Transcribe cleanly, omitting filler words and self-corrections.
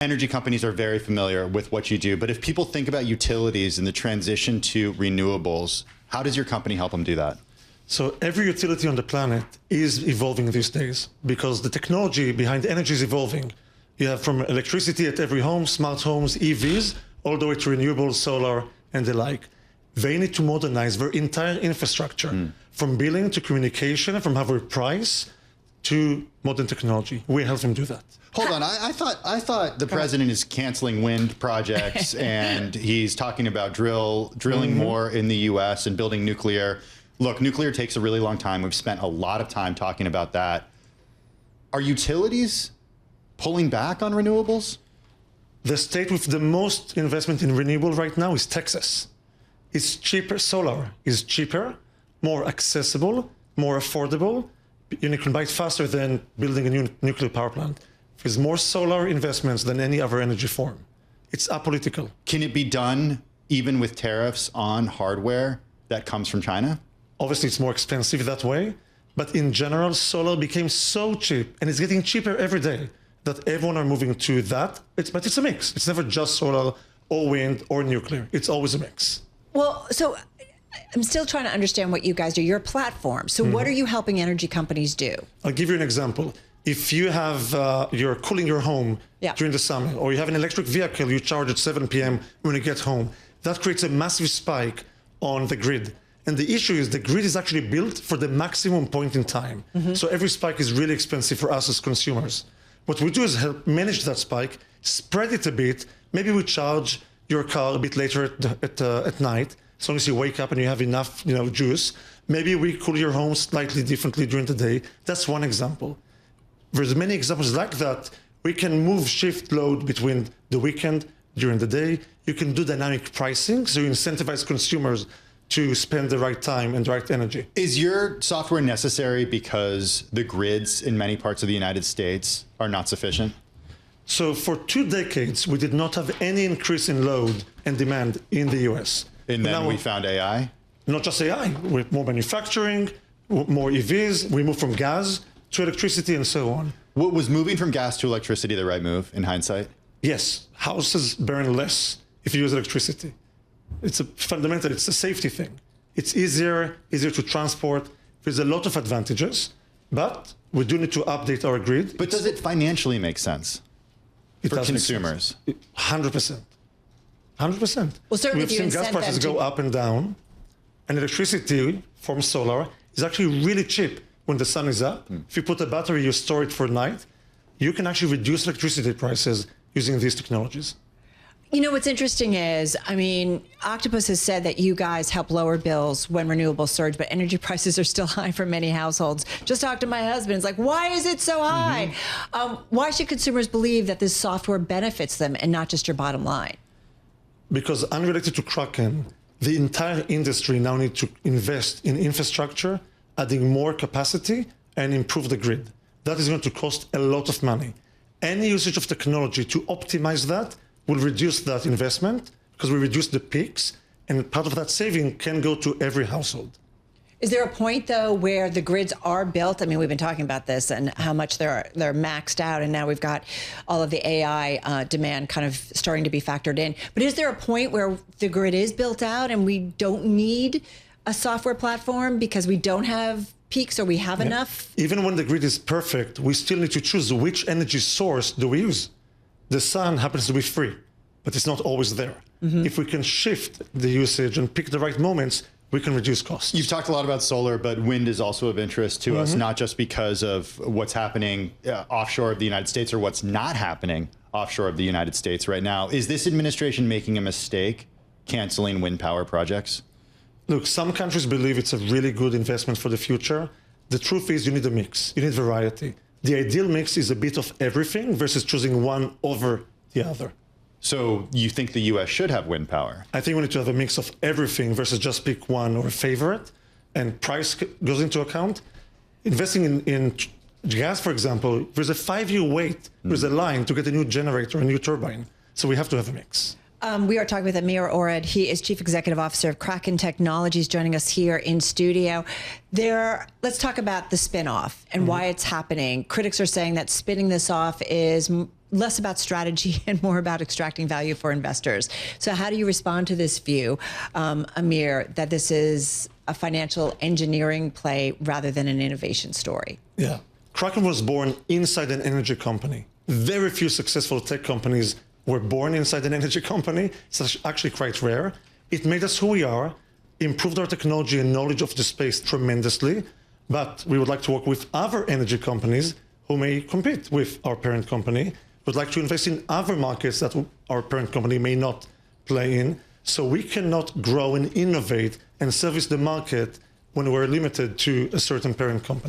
energy companies are very familiar with what you do, but if people think about utilities and the transition to renewables, how does your company help them do that? So every utility on the planet is evolving these days because the technology behind energy is evolving. You have from electricity at every home, smart homes, EVs, all the way to renewable, solar, and the like. They need to modernize their entire infrastructure, from billing to communication, from how we price to modern technology. We help them do that. Hold on, I thought the president is canceling wind projects and he's talking about drilling more in the U.S. and building nuclear. Look, nuclear takes a really long time. We've spent a lot of time talking about that. Are utilities pulling back on renewables? The state with the most investment in renewable right now is Texas. It's cheaper. Solar is cheaper, more accessible, more affordable. You can buy it faster than building a new nuclear power plant. There's more solar investments than any other energy form. It's apolitical. Can it be done even with tariffs on hardware that comes from China? Obviously, it's more expensive that way. But in general, solar became so cheap, and it's getting cheaper every day, that everyone are moving to that. But it's a mix. It's never just solar or wind or nuclear. It's always a mix. Well, so I'm still trying to understand what you guys do. You're a platform. So what are you helping energy companies do? I'll give you an example. If you have, you're cooling your home during the summer, or you have an electric vehicle you charge at 7 p.m. when you get home, that creates a massive spike on the grid. And the issue is the grid is actually built for the maximum point in time. So every spike is really expensive for us as consumers. What we do is help manage that spike, spread it a bit. Maybe we charge your car a bit later at night, as long as you wake up and you have enough juice. Maybe we cool your home slightly differently during the day. That's one example. There's many examples like that. We can shift load between the weekend, during the day. You can do dynamic pricing, so you incentivize consumers to spend the right time and the right energy. Is your software necessary because the grids in many parts of the United States are not sufficient? So for 2 decades, we did not have any increase in load and demand in the US. And then we found AI? Not just AI, with more manufacturing, more EVs, we moved from gas to electricity and so on. What was moving from gas to electricity the right move in hindsight? Yes, houses burn less if you use electricity. It's it's a safety thing. It's easier to transport. There's a lot of advantages, but we do need to update our grid. But does it financially make sense for consumers? 100%. 100%. Well, certainly we've seen gas prices go up and down, and electricity from solar is actually really cheap when the sun is up. If you put a battery, you store it for night, you can actually reduce electricity prices using these technologies. You know, what's interesting is, I mean, Octopus has said that you guys help lower bills when renewables surge, but energy prices are still high for many households. Just talked to my husband. It's like, why is it so high? Why should consumers believe that this software benefits them and not just your bottom line? Because unrelated to Kraken, the entire industry now needs to invest in infrastructure, adding more capacity and improve the grid. That is going to cost a lot of money. Any usage of technology to optimize that will reduce that investment because we reduce the peaks, and part of that saving can go to every household. Is there a point, though, where the grids are built? I mean, we've been talking about this and how much they're maxed out, and now we've got all of the AI demand kind of starting to be factored in. But is there a point where the grid is built out and we don't need a software platform because we don't have peaks or we have enough? Even when the grid is perfect, we still need to choose which energy source do we use. The sun happens to be free, but it's not always there. If we can shift the usage and pick the right moments, we can reduce costs. You've talked a lot about solar, but wind is also of interest to us, not just because of what's happening offshore of the United States or what's not happening offshore of the United States right now. Is this administration making a mistake canceling wind power projects? Look, some countries believe it's a really good investment for the future. The truth is you need a mix, you need variety. The ideal mix is a bit of everything versus choosing one over the other. So you think the US should have wind power? I think we need to have a mix of everything versus just pick one or favor it, and price goes into account. Investing in gas, for example, there's a 5-year wait, there's a line to get a new generator, a new turbine. So we have to have a mix. We are talking with Amir Orad. He is Chief Executive Officer of Kraken Technologies, joining us here in studio. Let's talk about the spin-off and why it's happening. Critics are saying that spinning this off is less about strategy and more about extracting value for investors. So how do you respond to this view, Amir, that this is a financial engineering play rather than an innovation story? Yeah. Kraken was born inside an energy company. Very few successful tech companies were born inside an energy company. It's actually quite rare. It made us who we are, improved our technology and knowledge of the space tremendously, but we would like to work with other energy companies who may compete with our parent company. We'd like to invest in other markets that our parent company may not play in, so we cannot grow and innovate and service the market when we're limited to a certain parent company.